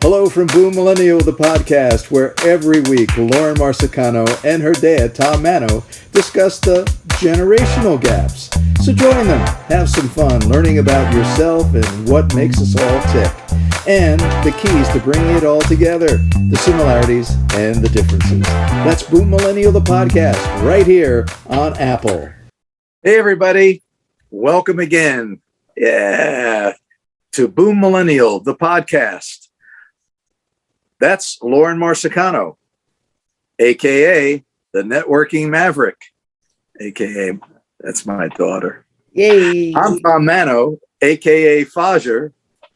Hello from Boom-Millennial The Podcast, where every week Lauren Marsicano and her dad, Tom Manno, discuss the generational gaps. So join them, have some fun learning about yourself and what makes us all tick, and the keys to bringing it all together, the similarities and the differences. That's Boom-Millennial The Podcast, right here on Apple. Hey everybody, welcome again. To Boom-Millennial The Podcast. That's Lauren Marsicano, a.k.a. the Networking Maverick, a.k.a. that's my daughter. Yay. I'm Tom Manno, a.k.a. Fasha.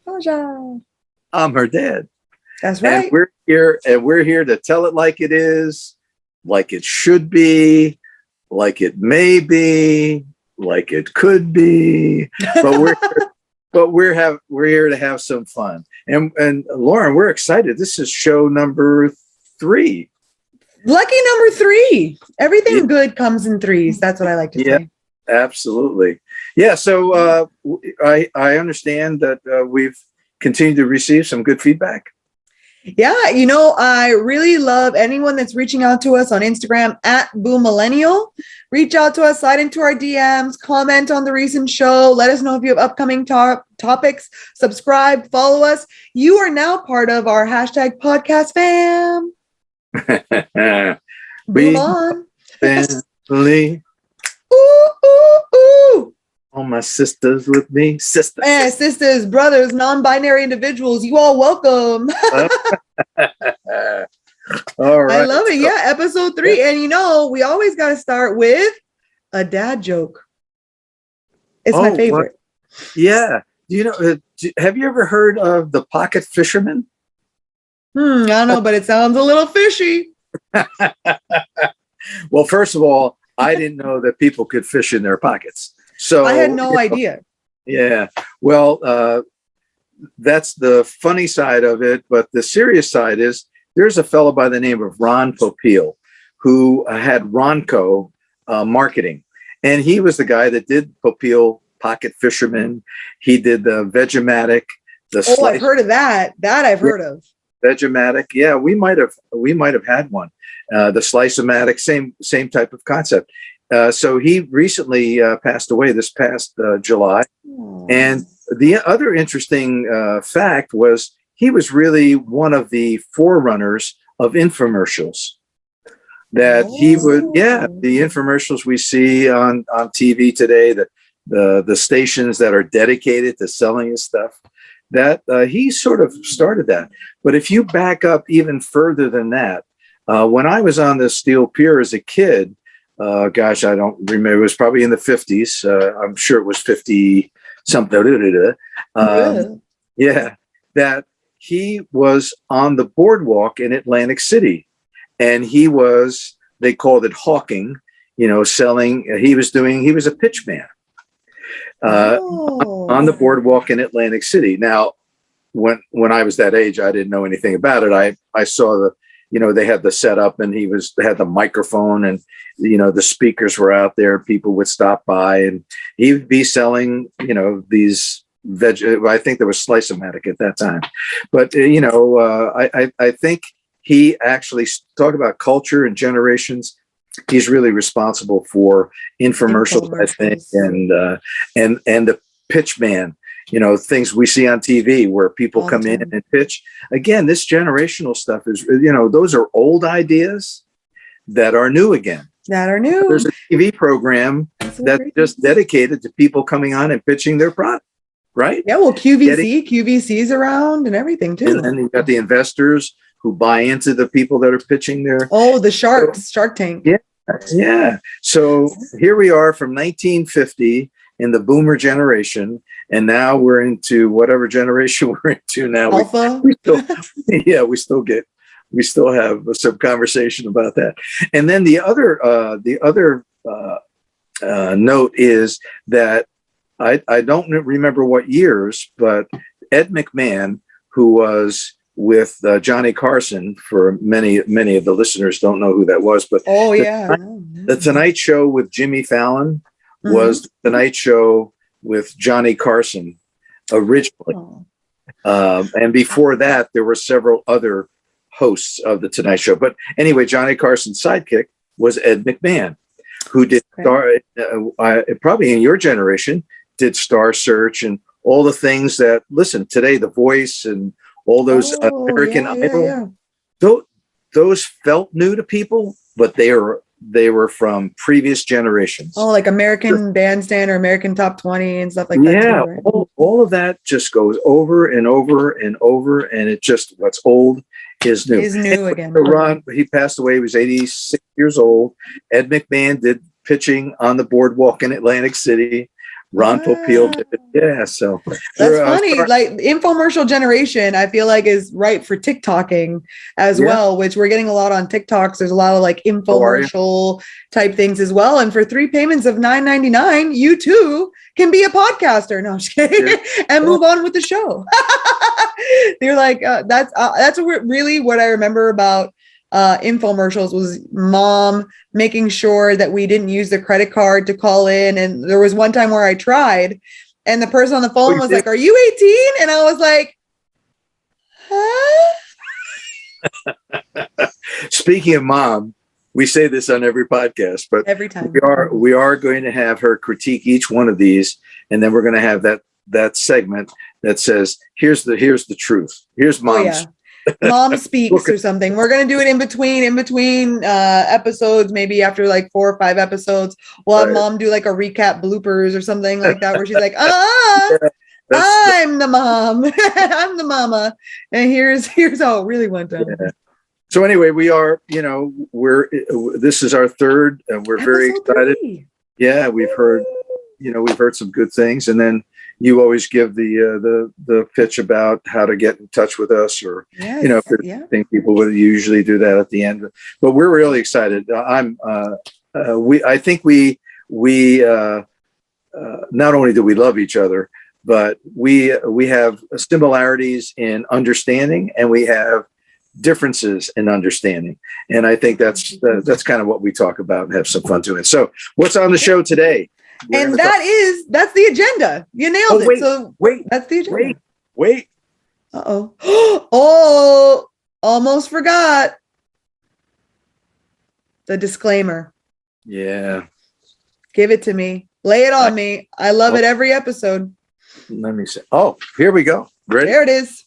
Fasha. I'm her dad. That's right. And we're here to tell it like it is, like it should be, like it may be, like it could be, but we're here to have some fun. And Lauren, we're excited. This is show number 3. Lucky number 3. Everything good comes in threes. That's what I like to say. Absolutely. Yeah. So I understand that we've continued to receive some good feedback. Yeah, I really love anyone that's reaching out to us on Instagram at Boomillennial. Reach out to us, slide into our DMs, comment on the recent show. Let us know if you have upcoming topics. Subscribe, follow us. You are now part of our hashtag podcast fam. Boom on. Family. Ooh, ooh, ooh. All my sisters with me. Sisters, brothers, non-binary individuals, you all welcome. All right. I love it. Yeah, episode 3. And we always got to start with a dad joke. It's my favorite. Yeah. Have you ever heard of the pocket fisherman? I don't know, but it sounds a little fishy. Well, first of all, I didn't know that people could fish in their pockets. So I had no idea. Yeah. Well, that's the funny side of it. But the serious side is there's a fellow by the name of Ron Popeil who had Ronco marketing. And he was the guy that did Popeil Pocket Fisherman. He did the Vegematic. I've heard of that. That I've heard of. Vegematic. Yeah, we might have had one. The Slice-O-Matic, same type of concept. So he recently passed away this past July. And the other interesting fact was he was really one of the forerunners of infomercials. He would, the infomercials we see on TV today, the stations that are dedicated to selling his stuff, that he sort of started that. But if you back up even further than that, when I was on the Steel Pier as a kid, I don't remember. It was probably in the 50s. I'm sure it was 50 something. That he was on the boardwalk in Atlantic City, and they called it hawking. Selling. He was a pitch man on the boardwalk in Atlantic City. Now, when I was that age, I didn't know anything about it. I saw they had the setup, and they had the microphone, and the speakers were out there. People would stop by, and he would be selling these I think there was Slice-O-Matic at that time, but I think he actually talked about culture and generations. He's really responsible for infomercials, I think, and the pitch man. Things we see on TV where people come in and pitch. Again, this generational stuff is, those are old ideas that are new again. There's a TV program that's just dedicated to people coming on and pitching their product, right? Yeah, well, QVC's around and everything too. And then you've got the investors who buy into the people that are pitching their. Oh, the Shark Tank. Yeah. So here we are from 1950 in the Boomer generation. And now we're into whatever generation we're into now. Alpha. We still have some conversation about that. And then the other note is that I don't remember what years, but Ed McMahon, who was with Johnny Carson, for many of the listeners don't know who that was, but the Tonight Show with Jimmy Fallon was the Tonight Show with Johnny Carson originally. And before that, there were several other hosts of the Tonight Show. But anyway, Johnny Carson's sidekick was Ed McMahon, who did probably in your generation, did Star Search and all the things that, listen, today, The Voice and all those American Idol, those felt new to people, but they were from previous generations. Oh, like American Bandstand or American Top 20 and stuff like that. Yeah, too, right? all of that just goes over and over and over, and it just, what's old is new. Is new again. Ron, he passed away. He was 86 years old. Ed McMahon did pitching on the boardwalk in Atlantic City. Ron Popeil did it. Yeah, so that's funny. Like infomercial generation, I feel like is ripe for TikToking as well, which we're getting a lot on TikToks. There's a lot of like infomercial type things as well. And for 3 payments of $9.99, you too can be a podcaster. No, I'm just kidding. And move on with the show. They're like, that's really what I remember about infomercials was mom making sure that we didn't use the credit card to call in. And there was one time where I tried and the person on the phone was like, "Are you 18?" And I was like, huh? Speaking of mom, we say this on every podcast, but every time we are going to have her critique each one of these, and then we're going to have that segment that says, here's the truth. Here's mom's Mom speaks or something. We're gonna do it in between episodes, maybe after like 4 or 5 episodes. We'll have mom do like a recap bloopers or something like that, where she's like, I'm the mom, I'm the mama, and here's how it really went down. Yeah. So anyway, we are, this is our third, and we're very excited. 3. Yeah, we've heard some good things, and then you always give the pitch about how to get in touch with us, or I think people would usually do that at the end. But we're really excited. I think we not only do we love each other, but we have similarities in understanding, and we have differences in understanding. And I think that's kind of what we talk about and have some fun doing. So what's on the show today? And that's the agenda. You nailed it. So that's the agenda. Wait. Uh-oh. Oh, almost forgot. The disclaimer. Yeah. Give it to me. Lay it on me. I love it every episode. Let me see. Oh, here we go. Ready? There it is.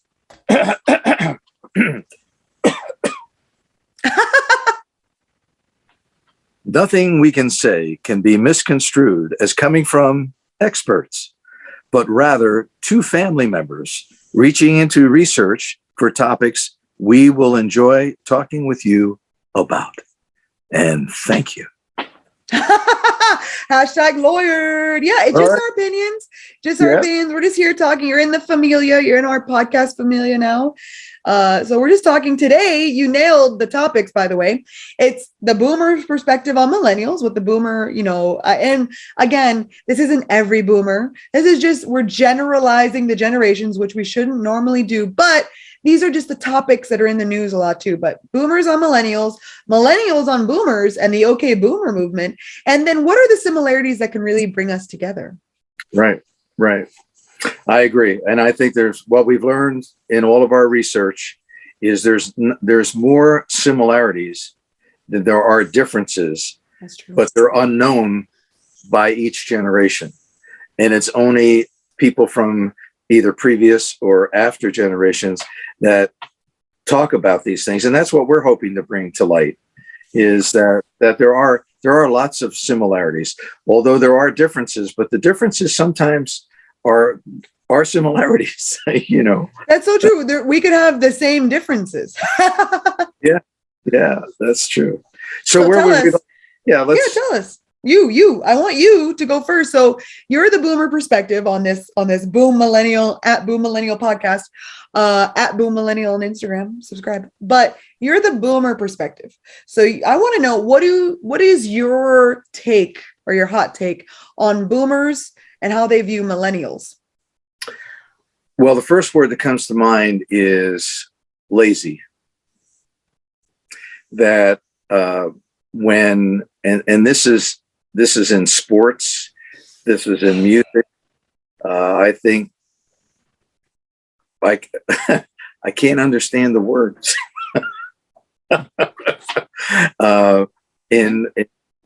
Nothing we can say can be misconstrued as coming from experts, but rather 2 family members reaching into research for topics we will enjoy talking with you about. And thank you. Hashtag lawyered. Yeah, it's just our opinions. Our opinions. We're just here talking. You're in the familia. You're in our podcast familia now. So we're just talking today. You nailed the topics, by the way. It's the boomer's perspective on millennials with the boomer, and again, this isn't every boomer. This is just, we're generalizing the generations, which we shouldn't normally do, but these are just the topics that are in the news a lot too. But boomers on millennials, millennials on boomers, and the OK Boomer movement. And then what are the similarities that can really bring us together? Right. I agree. And I think there's what we've learned in all of our research is there's more similarities than there are differences. That's true. But they're unknown by each generation. And it's only people from either previous or after generations that talk about these things. And that's what we're hoping to bring to light, is that there are lots of similarities, although there are differences, but the differences sometimes are similarities. That's so true. We could have the same differences. yeah, that's true. So tell us. You. I want you to go first. So you're the boomer perspective on this Boom-Millennial at Boom-Millennial podcast, at Boom-Millennial on Instagram. Subscribe. But you're the boomer perspective. So I want to know what is your take or your hot take on boomers and how they view millennials? Well, the first word that comes to mind is lazy. That when this is in sports, this is in music. I think like I can't understand the words in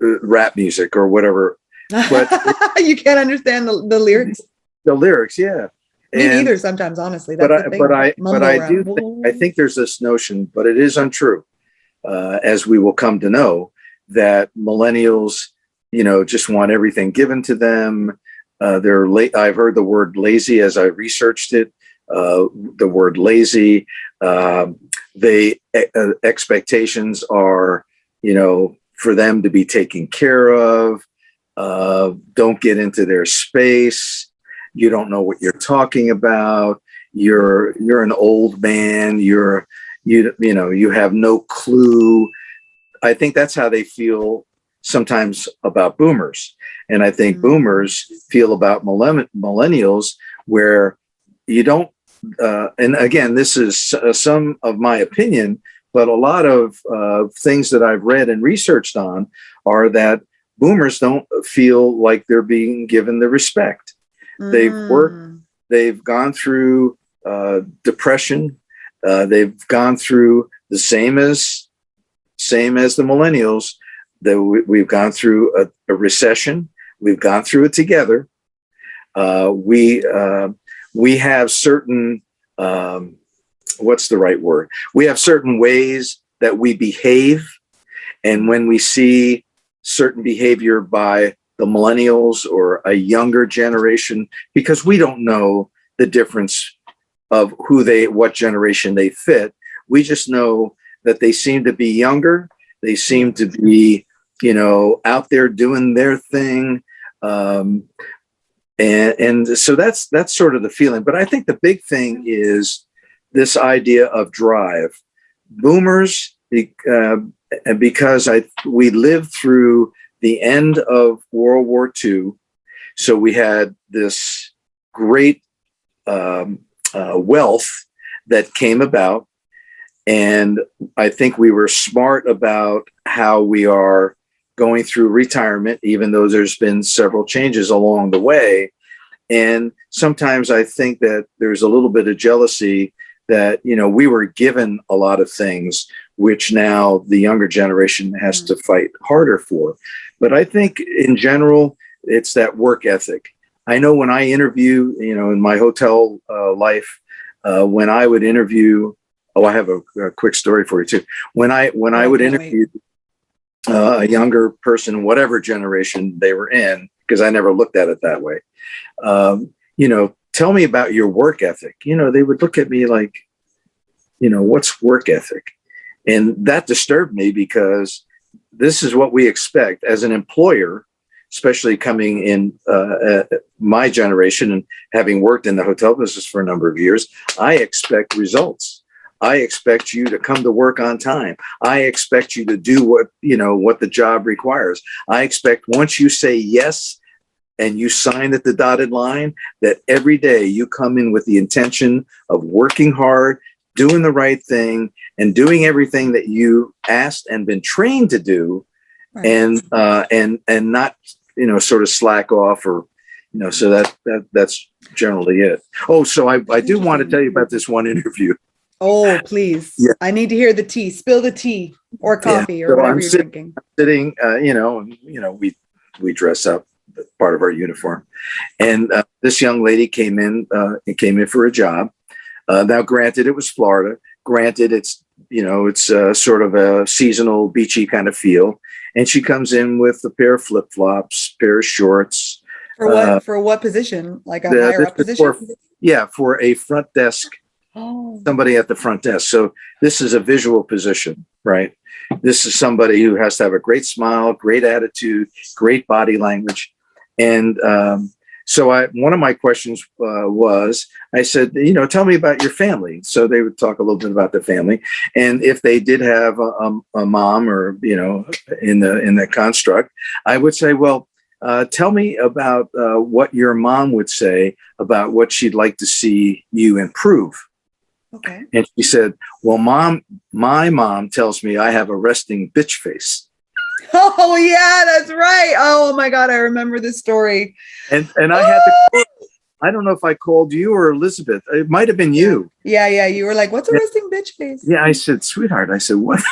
rap music or whatever. But you can't understand the lyrics. The lyrics, yeah. Me neither. Sometimes, honestly, that's the thing. But I do think, I think there's this notion, but it is untrue, as we will come to know, that millennials, you know, just want everything given to them. They're late. I've heard the word lazy as I researched it. The word lazy. They expectations are, you know, for them to be taken care of. Don't get into their space. You don't know what you're talking about. You're an old man. You know, you have no clue. I think that's how they feel sometimes about boomers. And I think boomers feel about millennials where you don't, and again, this is some of my opinion, but a lot of things that I've read and researched on are that boomers don't feel like they're being given the respect. They've worked, they've gone through depression. They've gone through the same as the millennials. We've gone through a recession. We've gone through it together. We have certain, what's the right word? We have certain ways that we behave. And when we see certain behavior by the millennials or a younger generation, because we don't know the difference of what generation they fit. We just know that they seem to be younger. They seem to be, you know, out there doing their thing. And so that's sort of the feeling. But I think the big thing is this idea of drive. Boomers, because we lived through the end of World War II. So we had this great wealth that came about. And I think we were smart about how we are going through retirement, even though there's been several changes along the way. And sometimes I think that there's a little bit of jealousy that, you know, we were given a lot of things, which now the younger generation has to fight harder for. But I think in general, it's that work ethic. I know when I interview, you know, in my hotel life, when I would interview, I have a quick story for you too. When I would interview a younger person, whatever generation they were in, because I never looked at it that way, you know, tell me about your work ethic. You know, they would look at me like, you know, what's work ethic? And that disturbed me because this is what we expect as an employer, especially coming in my generation and having worked in the hotel business for a number of years. I expect results. I expect you to come to work on time. I expect you to do what the job requires. I expect once you say yes and you sign at the dotted line, that every day you come in with the intention of working hard, doing the right thing, and doing everything that you asked and been trained to do, right. and not, you know, sort of slack off or, you know, so that's generally it. Oh, so I do want to tell you about this one interview. Oh, please. Yeah. I need to hear the tea. Spill the tea or coffee or whatever you're drinking. Sitting, you know, we dress up, part of our uniform. And this young lady came in for a job. Now, granted, it was Florida. Granted, it's, you know, it's sort of a seasonal, beachy kind of feel. And she comes in with a pair of flip-flops, pair of shorts. For what position? Like a higher up position? For a front desk. Oh. Somebody at the front desk. So this is a visual position, right? This is somebody who has to have a great smile, great attitude, great body language. And so one of my questions was, I said, you know, tell me about your family. So they would talk a little bit about the family. And if they did have a mom or, you know, in the construct, I would say, well, tell me about what your mom would say about what she'd like to see you improve. Okay. And she said, well, my mom tells me I have a resting bitch face. Oh, yeah, that's right. Oh, my God. I remember this story. And I I don't know if I called you or Elizabeth. It might have been you. Yeah. You were like, what's a resting bitch face? Yeah, I said, sweetheart. I said, what?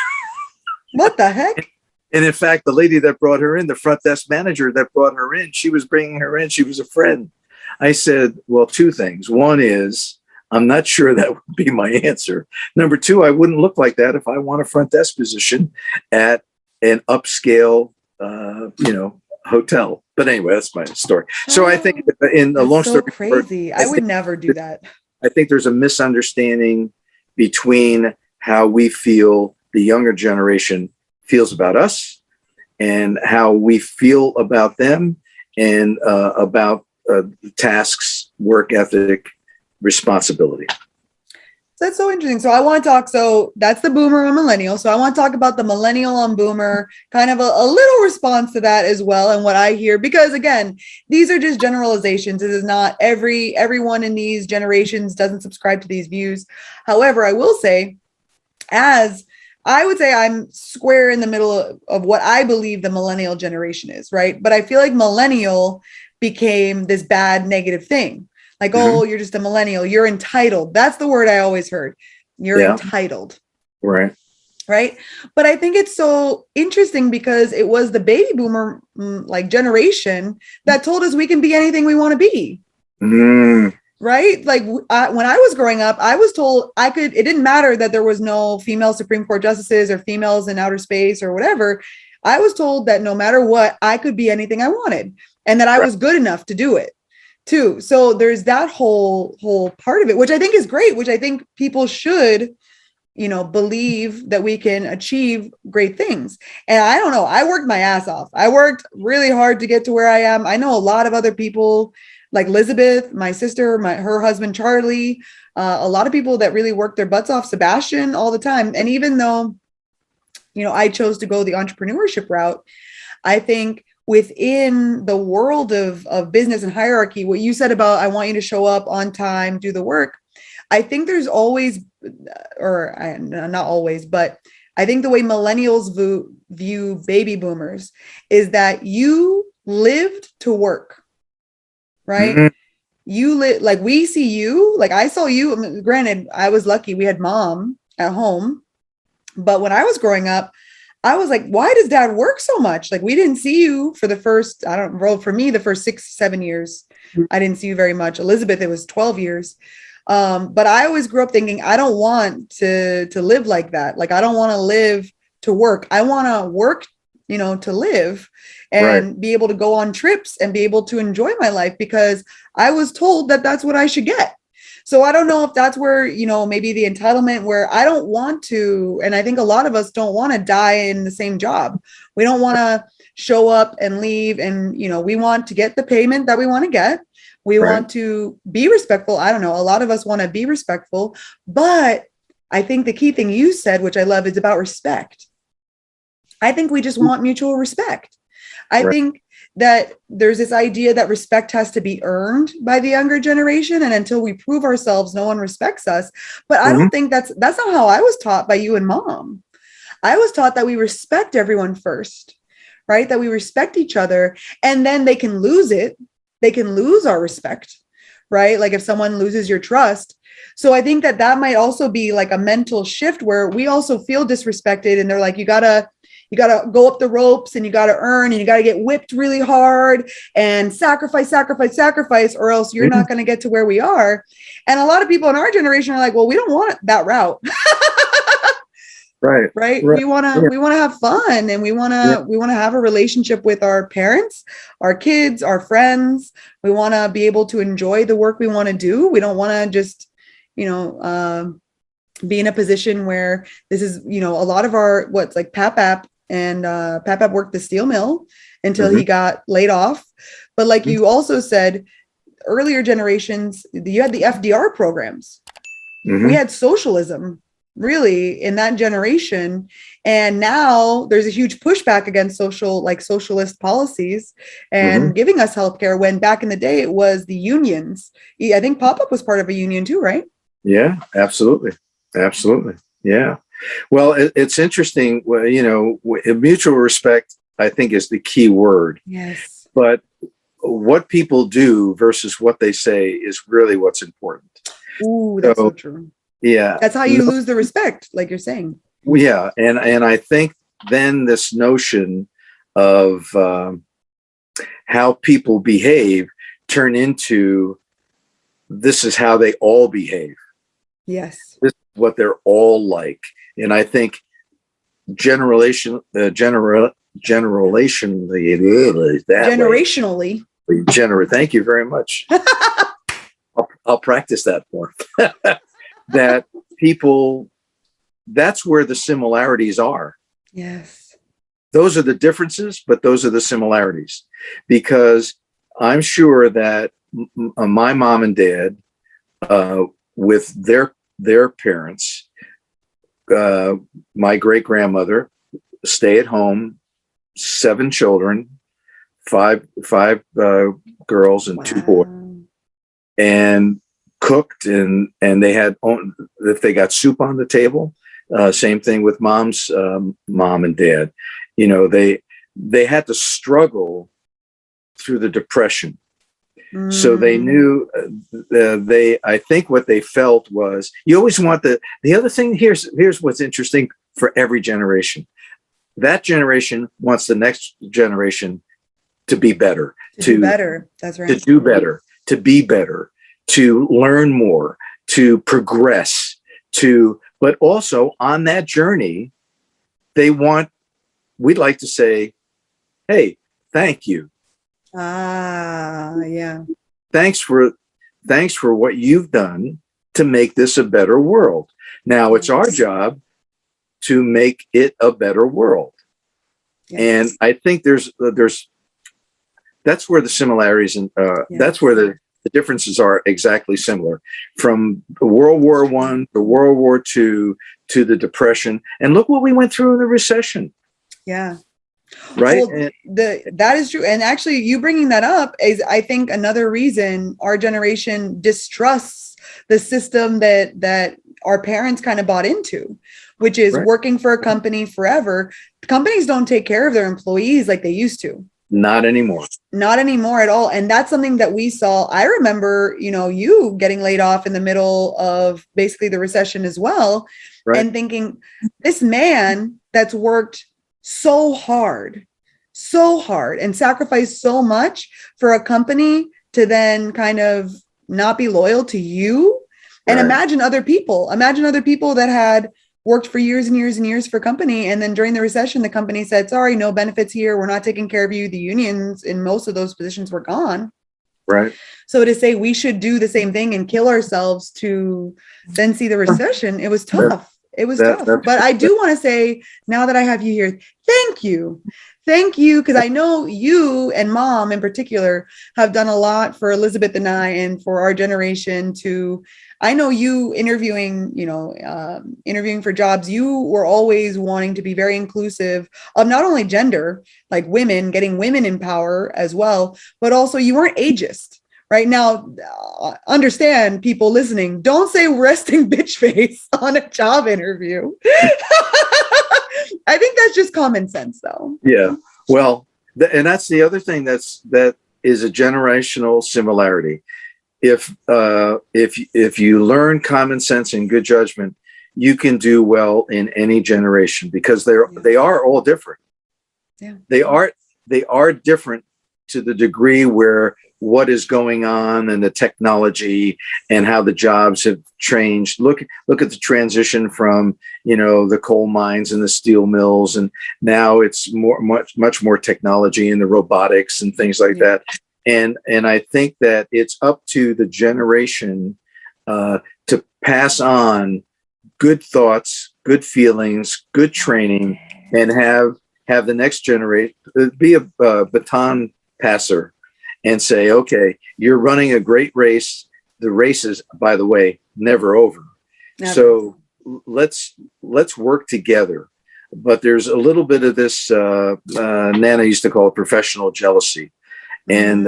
What the heck? And in fact, the lady that brought her in, the front desk manager that brought her in, she was bringing her in. She was a friend. I said, well, two things. One is, I'm not sure that would be my answer. Number two, I wouldn't look like that if I want a front desk position at an upscale, hotel. But anyway, that's my story. So I think in a long story crazy. I would never do that. I think there's a misunderstanding between how we feel the younger generation feels about us and how we feel about them and about tasks, work ethic, responsibility. So that's so interesting. So I want to talk. So that's the boomer and millennial. So I want to talk about the millennial on boomer, kind of a little response to that as well. And what I hear, because again, these are just generalizations. It is not everyone in these generations doesn't subscribe to these views. However, I will say, as I would say, I'm square in the middle of what I believe the millennial generation is, right? But I feel like millennial became this bad negative thing. Like, oh, you're just a millennial. You're entitled. That's the word I always heard. You're entitled. Right. Right. But I think it's so interesting because it was the baby boomer generation that told us we can be anything we want to be. Right. Like when I was growing up, I was told it didn't matter that there was no female Supreme Court justices or females in outer space or whatever. I was told that no matter what, I could be anything I wanted and that I was good enough to do it too. So there's that whole part of it, which I think is great, which I think people should, believe that we can achieve great things. And I don't know, I worked my ass off. I worked really hard to get to where I am. I know a lot of other people like Elizabeth, my sister, her husband, Charlie, a lot of people that really work their butts off, Sebastian, all the time. And even though, I chose to go the entrepreneurship route, I think within the world of business and hierarchy, what you said about, I want you to show up on time, do the work. I think there's always, not always, but I think the way millennials view baby boomers is that you lived to work, right? You live, like we see you, like I saw you, granted, I was lucky we had mom at home, but when I was growing up, I was like, why does dad work so much? Like, we didn't see you for the first, for me, the first 6-7 years, I didn't see you very much. Elizabeth, it was 12 years. But I always grew up thinking, I don't want to live like that. Like, I don't want to live to work. I want to work, to live and be able to go on trips and be able to enjoy my life because I was told that that's what I should get. So I don't know if that's where, maybe the entitlement where I don't want to, and I think a lot of us don't want to die in the same job. We don't want to show up and leave and, we want to get the payment that we want to get. We want to be respectful. I don't know. A lot of us want to be respectful, but I think the key thing you said, which I love, is about respect. I think we just want mutual respect. I think that there's this idea that respect has to be earned by the younger generation. And until we prove ourselves, no one respects us. But I don't think that's not how I was taught by you and mom. I was taught that we respect everyone first, right? That we respect each other and then they can lose it. They can lose our respect, right? Like if someone loses your trust. So I think that might also be like a mental shift where we also feel disrespected and they're like, you gotta go up the ropes and you got to earn and you got to get whipped really hard and sacrifice, or else you're not going to get to where we are. And a lot of people in our generation are like, well, we don't want that route. Right. We want to have fun and we want to have a relationship with our parents, our kids, our friends. We want to be able to enjoy the work we want to do. We don't want to just, be in a position where this is, a lot of our, Papap. And Papap worked the steel mill until he got laid off. But like you also said, earlier generations, you had the FDR programs. We had socialism really in that generation. And now there's a huge pushback against socialist policies and giving us healthcare when back in the day it was the unions. I think Pop-Up was part of a union too, right? Yeah, absolutely. Yeah. Well, it's interesting. Mutual respect, I think, is the key word. Yes. But what people do versus what they say is really what's important. Ooh, that's so true. Yeah. That's how you lose the respect, like you're saying. Yeah. And I think then this notion of how people behave turn into, this is how they all behave. Yes. This is what they're all like. And I think generationally, thank you very much. I'll practice that more. That people, that's where the similarities are. Yes. Those are the differences, but those are the similarities. Because I'm sure that my mom and dad, with their parents, my great grandmother, stay at home, 7 children, five girls and 2 boys, and cooked, and they had, if they got soup on the table, same thing with mom's mom and dad. You know, they had to struggle through the Depression. So they knew, I think what they felt was, you always want the other thing, here's what's interesting for every generation. That generation wants the next generation to be better, to do better. That's right. To do better, to be better, to learn more, to progress, but also on that journey, we'd like to say, hey, thank you. Yeah. Thanks for what you've done to make this a better world. Now it's our job to make it a better world. Yes. And I think that's where the similarities and that's where the differences are exactly similar, from World War I to World War II to the Depression. And look what we went through in the recession. Yeah. Right. Well, that is true. And actually, you bringing that up is, I think, another reason our generation distrusts the system that our parents kind of bought into, which is working for a company forever. Companies don't take care of their employees like they used to. Not anymore. Not anymore at all. And that's something that we saw. I remember, you getting laid off in the middle of basically the recession as well, and thinking, this man that's worked so hard and sacrificed so much for a company to then kind of not be loyal to you. And imagine other people that had worked for years and years and years for a company. And then during the recession, the company said, sorry, no benefits here. We're not taking care of you. The unions in most of those positions were gone. Right. So to say we should do the same thing and kill ourselves to then see the recession, it was tough. It was tough. But I do want to say, now that I have you here, thank you. Thank you. Because I know you and Mom in particular have done a lot for Elizabeth and I, and for our generation I know you interviewing for jobs, you were always wanting to be very inclusive of not only gender, like women, getting women in power as well, but also you weren't ageist. Right now, understand, people listening, don't say resting bitch face on a job interview. I think that's just common sense, though. Yeah. Well, and that's the other thing that is a generational similarity. If you learn common sense and good judgment, you can do well in any generation, because they are all different. Yeah. They are different to the degree where what is going on and the technology and how the jobs have changed. Look at the transition from, the coal mines and the steel mills. And now it's much more technology and the robotics and things like that. And I think that it's up to the generation to pass on good thoughts, good feelings, good training, and have the next generation be a baton passer and say, okay, you're running a great race. The race is, by the way, never over. Never. So let's work together. But there's a little bit of this, Nana used to call it professional jealousy. And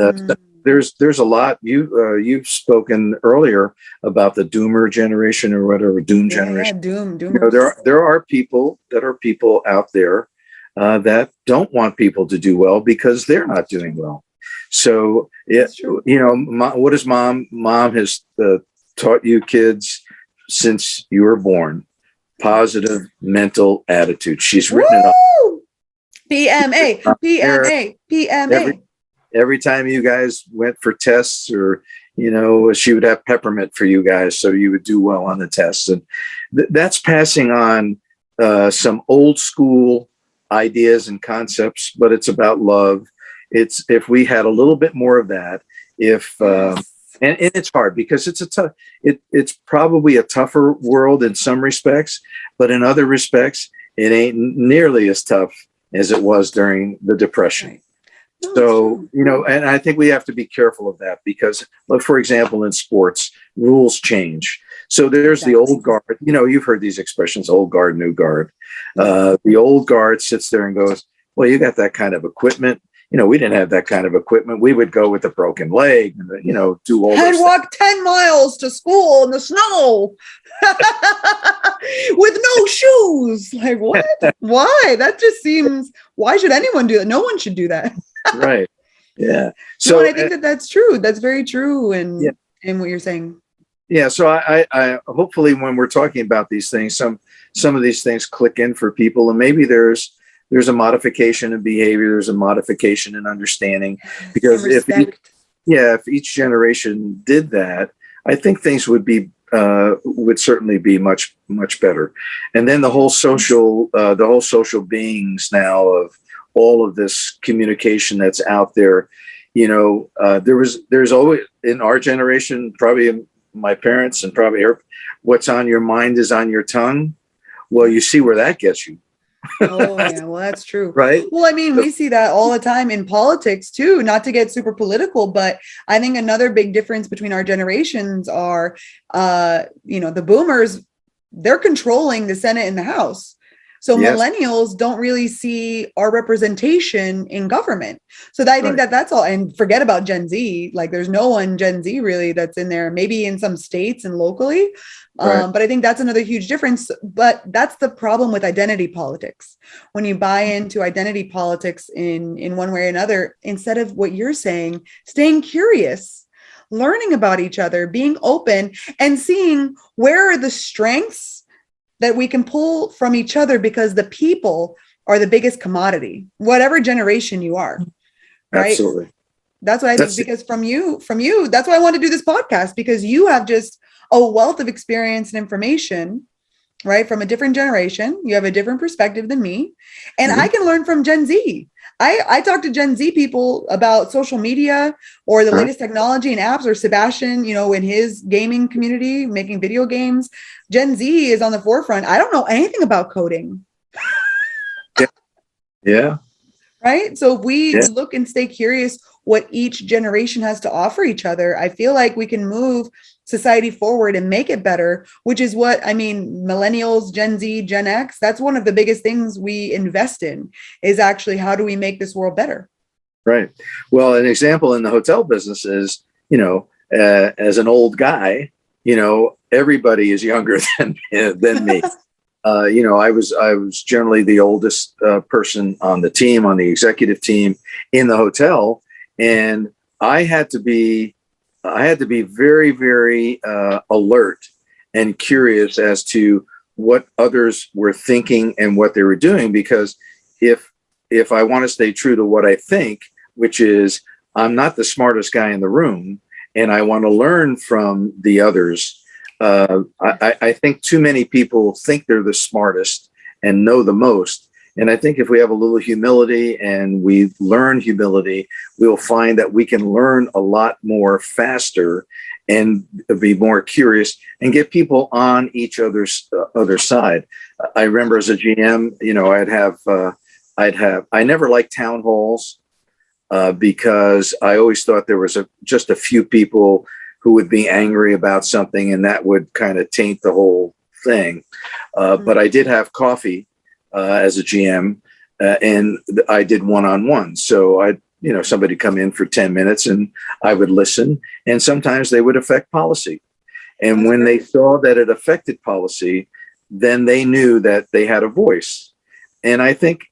there's a lot. You've spoken earlier about the doomer generation or whatever, doom generation. Doom. There are people out there that don't want people to do well because they're not doing well. So what is mom has taught you kids since you were born? Positive mental attitude. She's written it up. PMA, PMA, PMA. Every time you guys went for tests, or she would have peppermint for you guys so you would do well on the tests. And that's passing on some old school ideas and concepts, but it's about love. It's if we had a little bit more of that, and it's hard because it's probably a tougher world in some respects, but in other respects, it ain't nearly as tough as it was during the Depression. Right. So, and I think we have to be careful of that because, look, for example, in sports, rules change. So there's the old guard, you've heard these expressions, old guard, new guard. The old guard sits there and goes, well, you got that kind of equipment. We didn't have that kind of equipment. We would go with a broken leg, and, do all I'd those walk 10 miles to school in the snow with no shoes. Like, what? Why? That just seems, why should anyone do that? No one should do that. Right. Yeah. So I think that's true. That's very true. And what you're saying. Yeah. So I hopefully when we're talking about these things, some of these things click in for people, and maybe there's a modification in behavior, there's a modification in understanding, because if each generation did that, I think things would certainly be much, much better. And then the whole social beings now of all of this communication that's out there, there's always in our generation, probably my parents and probably what's on your mind is on your tongue. Well, you see where that gets you. Oh yeah, well that's true. Right. Well, I mean, we see that all the time in politics too, not to get super political, but I think another big difference between our generations are the boomers, they're controlling the Senate and the House. So millennials don't really see our representation in government. So I think that's all. And forget about Gen Z. Like there's no one Gen Z really that's in there, maybe in some states and locally. But I think that's another huge difference. But that's the problem with identity politics. When you buy into identity politics in one way or another, instead of what you're saying, staying curious, learning about each other, being open, and seeing where are the strengths that we can pull from each other, because the people are the biggest commodity, whatever generation you are. Right. Absolutely. That's what I think, because from you, that's why I want to do this podcast, because you have just a wealth of experience and information, right? From a different generation. You have a different perspective than me, and I can learn from Gen Z. I talk to Gen Z people about social media or the latest technology and apps, or Sebastian, in his gaming community, making video games. Gen Z is on the forefront. I don't know anything about coding. Yeah. Right. So if we look and stay curious what each generation has to offer each other, I feel like we can move society forward and make it better, which is what I mean, millennials, Gen Z, Gen X, that's one of the biggest things we invest in, is actually how do we make this world better? Right. Well, an example in the hotel business is, as an old guy, everybody is younger than me. I was generally the oldest person on the team, on the executive team in the hotel. And I had to be very, very alert and curious as to what others were thinking and what they were doing. Because if I want to stay true to what I think, which is I'm not the smartest guy in the room, and I want to learn from the others, I think too many people think they're the smartest and know the most. And I think if we have a little humility and we learn humility, we'll find that we can learn a lot more faster and be more curious and get people on each other's other side. I remember as a GM, I never liked town halls because I always thought there was just a few people who would be angry about something, and that would kind of taint the whole thing. But I did have coffee as a GM, and I did one-on-one. So somebody come in for 10 minutes and I would listen, and sometimes they would affect policy. And when they saw that it affected policy, then they knew that they had a voice. And I think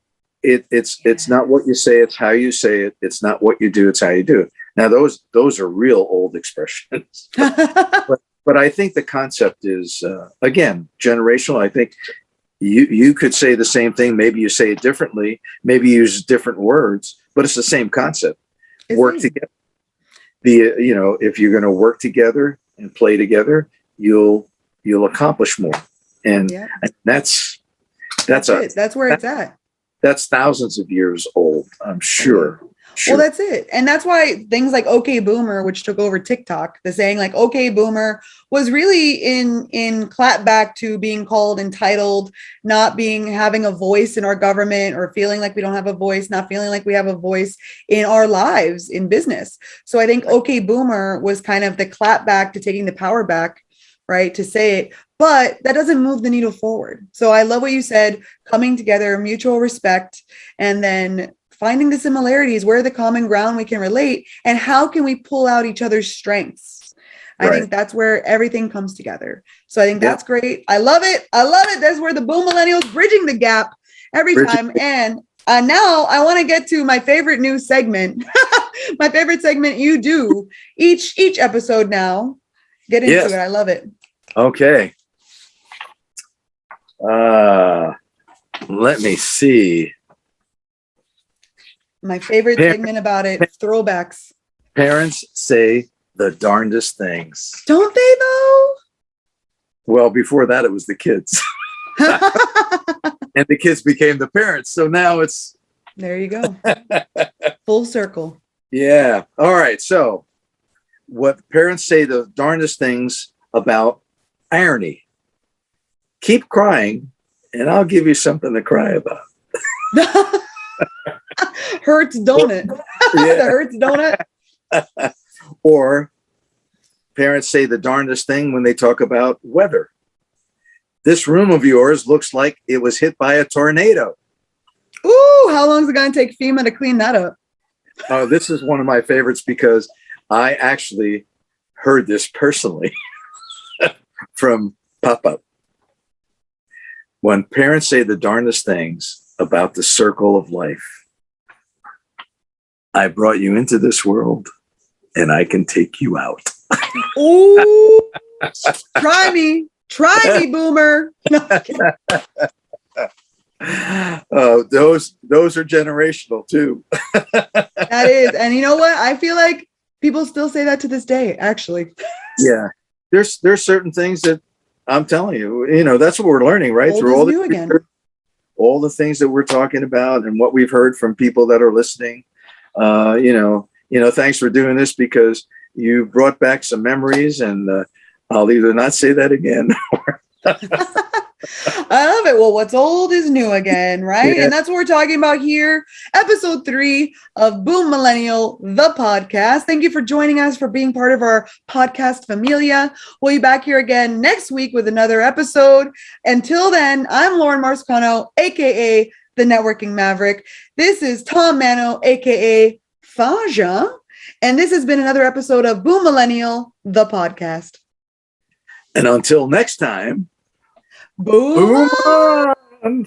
it's not what you say, it's how you say it. It's not what you do, it's how you do it. Now those are real old expressions. But I think the concept is again generational. I think you could say the same thing. Maybe you say it differently. Maybe you use different words, but it's the same concept. Work together. If you're going to work together and play together, you'll accomplish more. And that's where it's at. That's thousands of years old, I'm sure. Well, that's it. And that's why things like "Okay Boomer," which took over TikTok, the saying like "Okay Boomer" was really in clap back to being called entitled, not having a voice in our government, or feeling like we don't have a voice, not feeling like we have a voice in our lives in business. So I think "Okay Boomer" was kind of the clap back to taking the power back, right? To say it, but that doesn't move the needle forward. So I love what you said, coming together, mutual respect, and then finding the similarities, where the common ground we can relate, and how can we pull out each other's strengths. I think that's where everything comes together. So I think that's great. I love it. That's where the Boom Millennials bridging the gap every time. And now I want to get to my favorite new segment, my favorite segment you do each episode now. Get into it. I love it. Okay. Let me see. My favorite segment about it, throwbacks. Parents say the darndest things. Don't they though? Well, before that, it was the kids. And the kids became the parents. So now it's... There you go. Full circle. Yeah. All right. So what parents say the darndest things about irony. Keep crying and I'll give you something to cry about. Hurts donut. The Hurts donut. Or parents say the darndest thing when they talk about weather. This room of yours looks like it was hit by a tornado. Ooh, how long is it going to take FEMA to clean that up? Oh, this is one of my favorites because I actually heard this personally from Papa. When parents say the darndest things about the circle of life. I brought you into this world and I can take you out. Ooh, try me, Boomer. Those are generational too. That is. And you know what? I feel like people still say that to this day, actually. Yeah. There's certain things that I'm telling you, that's what we're learning, right? Through all the things that we're talking about and what we've heard from people that are listening. Thanks for doing this because you brought back some memories, and I'll either not say that again. I love it. Well, what's old is new again, right? Yeah. And that's what we're talking about here. Episode 3 of Boom-Millennial, the podcast. Thank you for joining us, for being part of our podcast familia. We'll be back here again next week with another episode. Until then, I'm Lauren Marscano, aka the Networking Maverick. This is Tom Manno, aka Fasha. And this has been another episode of Boom-Millennial, the podcast. And until next time, Boom! Boom on!